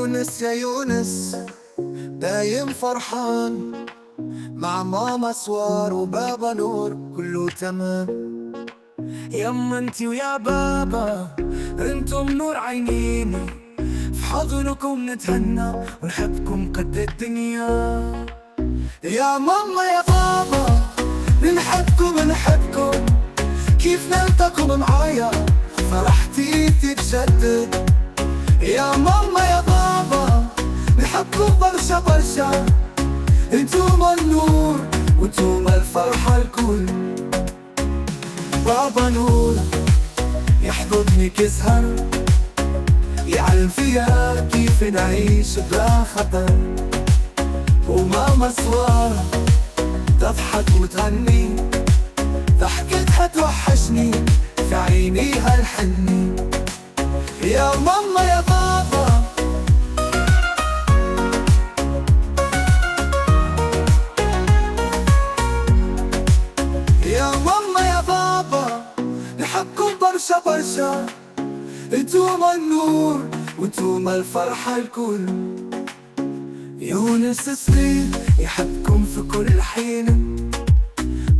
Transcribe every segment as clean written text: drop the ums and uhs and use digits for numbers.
يونس يا يونس دايم فرحان، مع ماما سوار وبابا نور كله تمام. يما انتي ويا بابا انتم نور عينيني، في حضنكم نتهنى ونحبكم قد الدنيا. يا ماما يا بابا نحبكم كيف نلتقوا معايا فرحتي تتجدد. يا ماما يا بابا نحبكم برشا برشا، انتم النور وانتم الفرحة الكل. بابا نور يحضني كزهر، يعلم فيا كيف نعيش بلا خطر. وماما سوارة تضحك وتغني، ضحكتها توحشني في عينيها الحني. يا ماما يا بابا يا ماما يا بابا نحبكم برشا برشا، انتم النور وانتم الفرحة الكل. يونس صغير يحبكم في كل حين،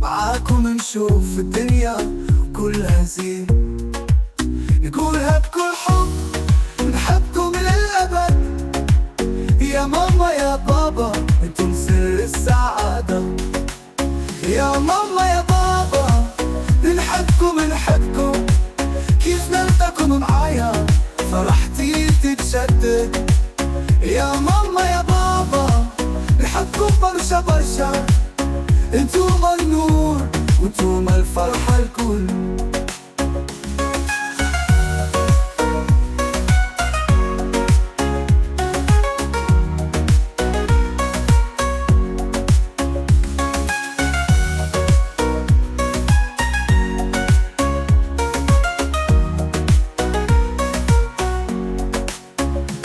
معاكم نشوف الدنيا كلها زين. نقولها بكل حب نحبكم للأبد. يا ماما يا بابا انتم سر السعادة. يا ماما يا بابا نحبكم كيف نلتقوا معايا فرحتي تتجدد. يا ماما يا بابا نحبكم برشا برشا، انتم النور وانتم الفرحة الكل.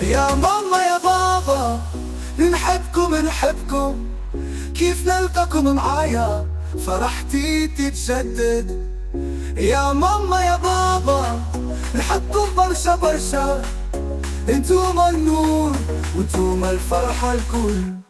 يا ماما يا بابا نحبكم كيف نلتقوا معايا فرحتي تتجدد. يا ماما يا بابا نحبكم برشا برشا، انتم النور وانتم الفرحة الكل.